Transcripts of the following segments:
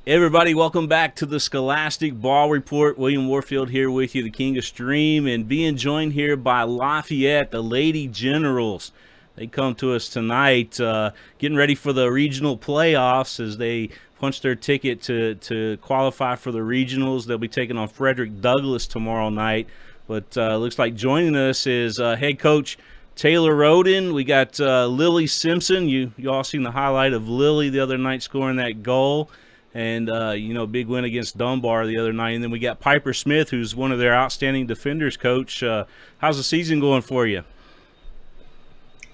Hey everybody, welcome back to the Scholastic Ball Report. William Warfield here with you, the King of Stream, and being joined here by Lafayette, the Lady Generals. They come to us tonight, getting ready for the regional playoffs as they punch their ticket to qualify for the regionals. They'll be taking on Frederick Douglass tomorrow night. But looks like joining us is head coach Taylor Roden. We got Lily Simpson. You all seen the highlight of Lily the other night scoring that goal. And, big win against Dunbar the other night. And then we got Piper Smith, who's one of their outstanding defenders, Coach. How's the season going for you?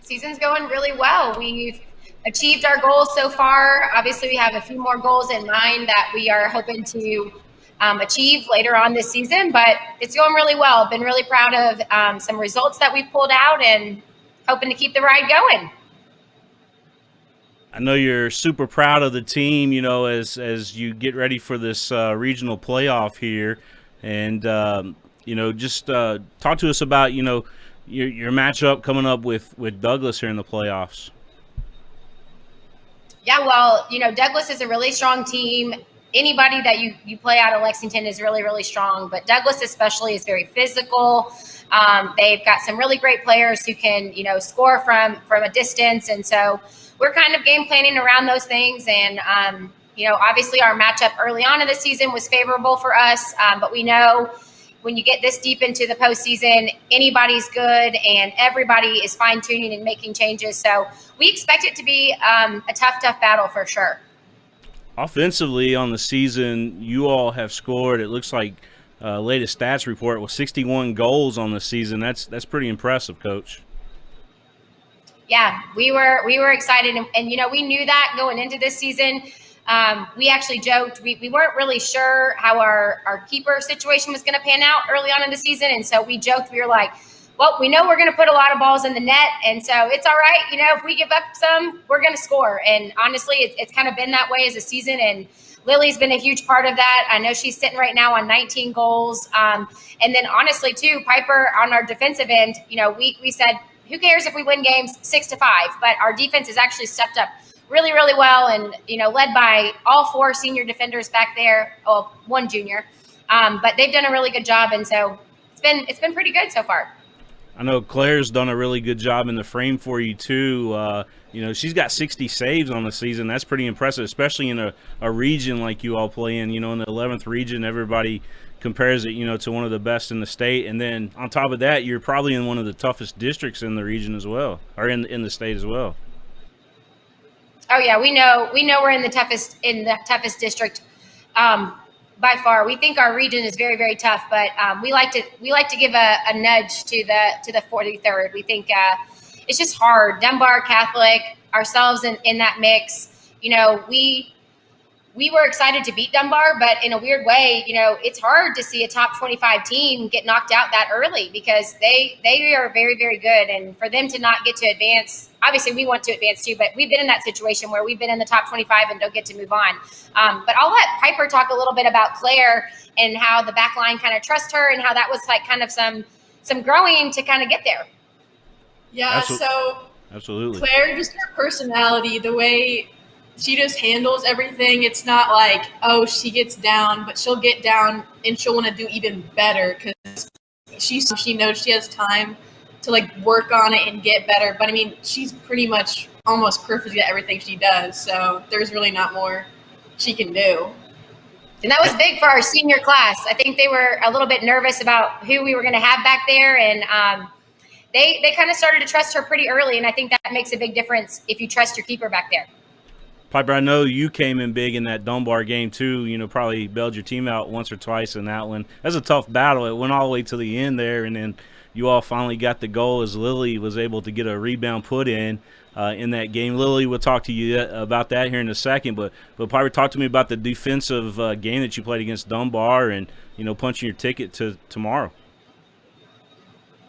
Season's going really well. We've achieved our goals so far. Obviously, we have a few more goals in mind that we are hoping to achieve later on this season, but it's going really well. Been really proud of some results that we've pulled out and hoping to keep the ride going. I know you're super proud of the team, as you get ready for this regional playoff here. And, just talk to us about, your matchup coming up with Douglass here in the playoffs. Yeah, well, Douglass is a really strong team. Anybody that you play out of Lexington is really, really strong. But Douglass especially is very physical. They've got some really great players who can, score from a distance. And so we're kind of game planning around those things. And, obviously our matchup early on in the season was favorable for us. But we know when you get this deep into the postseason, anybody's good and everybody is fine tuning and making changes. So we expect it to be a tough battle for sure. Offensively on the season, you all have scored, it looks like latest stats report, was 61 goals on the season. That's pretty impressive, Coach. Yeah, we were excited, and we knew that going into this season. We actually joked we weren't really sure how our keeper situation was going to pan out early on in the season, and so we joked, we were like, well, we know we're going to put a lot of balls in the net, and so it's all right. If we give up some, we're going to score. And honestly, it's kind of been that way as a season, and Lily's been a huge part of that. I know she's sitting right now on 19 goals. And then honestly, too, Piper on our defensive end, we said, who cares if we win games 6-5? But our defense has actually stepped up really, really well, and led by all four senior defenders back there. Well, one junior, but they've done a really good job, and so it's been pretty good so far. I know Claire's done a really good job in the frame for you too. She's got 60 saves on the season. That's pretty impressive, especially in a region like you all play in. In the 11th region, everybody compares it, to one of the best in the state. And then on top of that, you're probably in one of the toughest districts in the region as well, or in the state as well. Oh yeah, we know we're in the toughest district by far. We think our region is very, very tough, but we like to give a nudge to the 43rd. We think it's just hard. Dunbar Catholic, ourselves in that mix. We were excited to beat Dunbar, but in a weird way, it's hard to see a top 25 team get knocked out that early because they are very, very good. And for them to not get to advance, obviously we want to advance too, but we've been in that situation where we've been in the top 25 and don't get to move on. But I'll let Piper talk a little bit about Claire and how the back line kind of trusts her and how that was like kind of some growing to kind of get there. Yeah, Absolutely. Claire, just her personality, the way she just handles everything. It's not like, oh, she gets down, but she'll get down and she'll want to do even better because she knows she has time to work on it and get better. But I mean, she's pretty much almost perfect at everything she does. So there's really not more she can do. And that was big for our senior class. I think they were a little bit nervous about who we were going to have back there. And they kind of started to trust her pretty early. And I think that makes a big difference if you trust your keeper back there. Piper, I know you came in big in that Dunbar game too. Probably bailed your team out once or twice in that one. That's a tough battle. It went all the way to the end there, and then you all finally got the goal as Lily was able to get a rebound put in that game. Lily, we'll talk to you about that here in a second. But Piper, talk to me about the defensive game that you played against Dunbar and punching your ticket to tomorrow.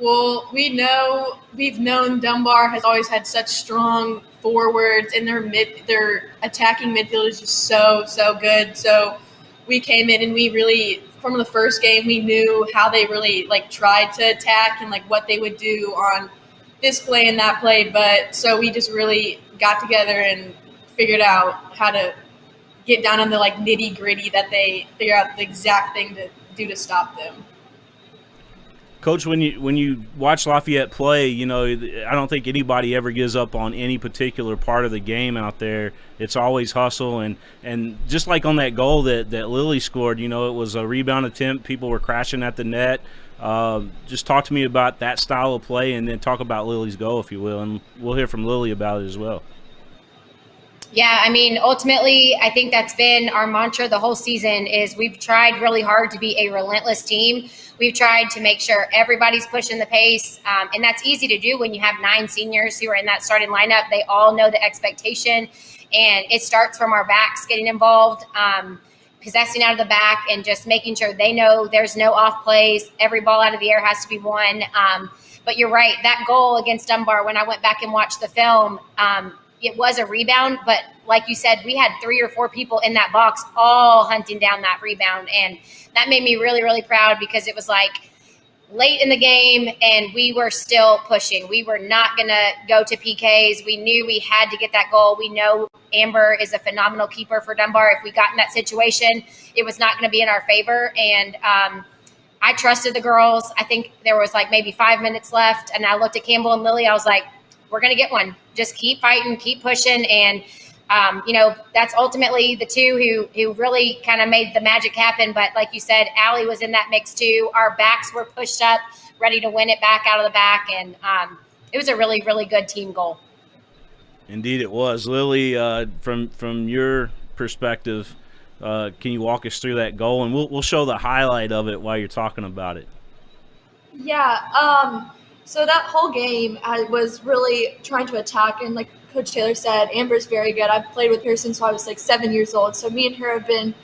Well, we've known Dunbar has always had such strong forwards, and their attacking midfield is just so good. So we came in and we really, from the first game, we knew how they really tried to attack and what they would do on this play and that play. But so we just really got together and figured out how to get down on the like nitty gritty that they figure out the exact thing to do to stop them. Coach, when you watch Lafayette play, you know, I don't think anybody ever gives up on any particular part of the game out there. It's always hustle, and just like on that goal that Lily scored, you know, it was a rebound attempt. People were crashing at the net. Just talk to me about that style of play, and then talk about Lily's goal, if you will, and we'll hear from Lily about it as well. Yeah, I mean, ultimately, I think that's been our mantra the whole season is we've tried really hard to be a relentless team. We've tried to make sure everybody's pushing the pace, and that's easy to do when you have 9 seniors who are in that starting lineup. They all know the expectation, and it starts from our backs getting involved, possessing out of the back, and just making sure they know there's no off plays. Every ball out of the air has to be won. But you're right, that goal against Dunbar, when I went back and watched the film, it was a rebound, but like you said, we had 3 or 4 people in that box all hunting down that rebound. And that made me really, really proud because it was like late in the game and we were still pushing. We were not going to go to PKs. We knew we had to get that goal. We know Amber is a phenomenal keeper for Dunbar. If we got in that situation, it was not going to be in our favor. And I trusted the girls. I think there was like maybe 5 minutes left. And I looked at Campbell and Lily. I was like, we're going to get one. Just keep fighting, keep pushing. And, you know, that's ultimately the two who really kind of made the magic happen. But like you said, Allie was in that mix too. Our backs were pushed up, ready to win it back out of the back. And it was a really, really good team goal. Indeed it was. Lily, from your perspective, can you walk us through that goal? And we'll show the highlight of it while you're talking about it. Yeah, so that whole game, I was really trying to attack, and like Coach Taylor said, Amber's very good. I've played with her since I was like 7 years old, so me and her have been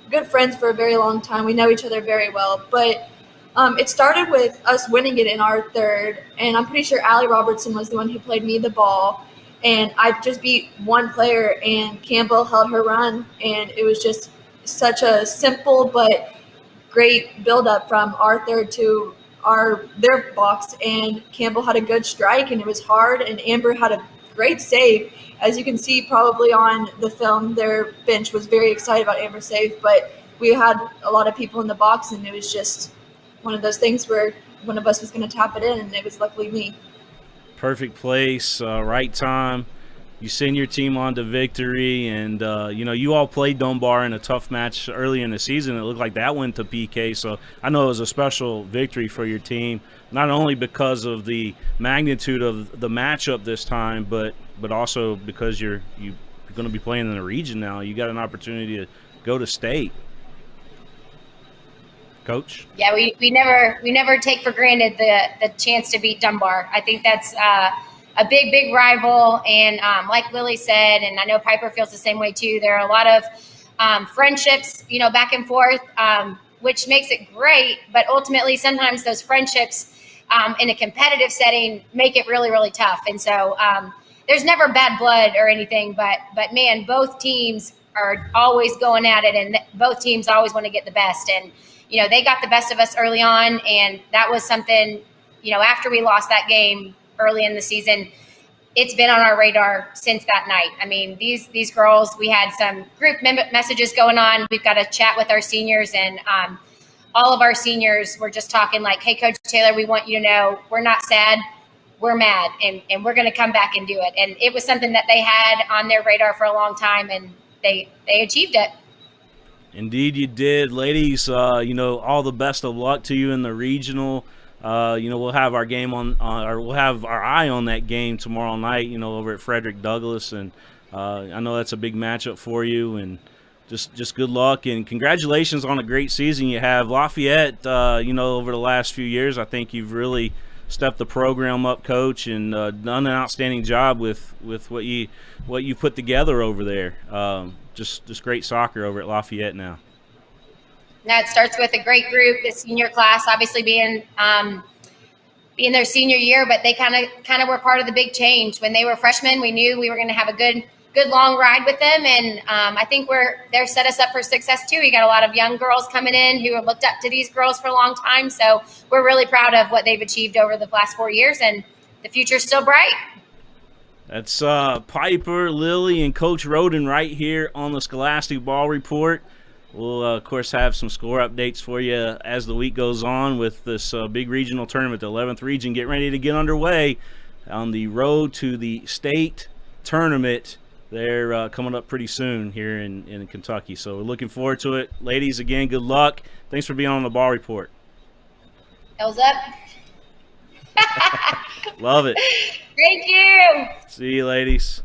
good friends for a very long time. We know each other very well, but it started with us winning it in our third, and I'm pretty sure Allie Robertson was the one who played me the ball, and I just beat one player, and Campbell held her run, and it was just such a simple but great build-up from our third to their box, and Campbell had a good strike, and it was hard, and Amber had a great save. As you can see probably on the film, their bench was very excited about Amber's save, but we had a lot of people in the box, and it was just one of those things where one of us was going to tap it in, and it was luckily me. Perfect place, right time. You send your team on to victory, and you know, you all played Dunbar in a tough match early in the season. It looked like that went to PK, so I know it was a special victory for your team, not only because of the magnitude of the matchup this time, but also because you're going to be playing in the region now. You got an opportunity to go to state. Coach? Yeah, we never take for granted the chance to beat Dunbar. I think that's a big rival, and like Lily said, and I know Piper feels the same way too, there are a lot of friendships, you know, back and forth, which makes it great, but ultimately sometimes those friendships in a competitive setting make it really, really tough. And so there's never bad blood or anything, but man, both teams are always going at it, and both teams always want to get the best. And, you know, they got the best of us early on, and that was something, you know, after we lost that game early in the season, it's been on our radar since that night. I mean, these girls, we had some group messages going on. We've got a chat with our seniors, and all of our seniors were just talking like, hey, Coach Taylor, we want you to know we're not sad, we're mad, and we're going to come back and do it. And it was something that they had on their radar for a long time, and they achieved it. Indeed you did. Ladies, you know, all the best of luck to you in the regional. You know, we'll have our game or we'll have our eye on that game tomorrow night, you know, over at Frederick Douglass. And I know that's a big matchup for you, and just good luck and congratulations on a great season you have. Lafayette, you know, over the last few years, I think you've really stepped the program up, Coach, and done an outstanding job with what you put together over there. Just great soccer over at Lafayette now. Now it starts with a great group, the senior class, obviously being their senior year, but they kind of were part of the big change. When they were freshmen, we knew we were going to have a good long ride with them, and I think they're set us up for success too. You got a lot of young girls coming in who have looked up to these girls for a long time, so we're really proud of what they've achieved over the last 4 years, and the future's still bright. That's Piper, Lily, and Coach Roden right here on the Scholastic Ball Report. We'll, of course, have some score updates for you as the week goes on with this big regional tournament, the 11th region, getting ready to get underway on the road to the state tournament. They're coming up pretty soon here in Kentucky. So we're looking forward to it. Ladies, again, good luck. Thanks for being on the Ball Report. Thumbs up. Love it. Thank you. See you, ladies.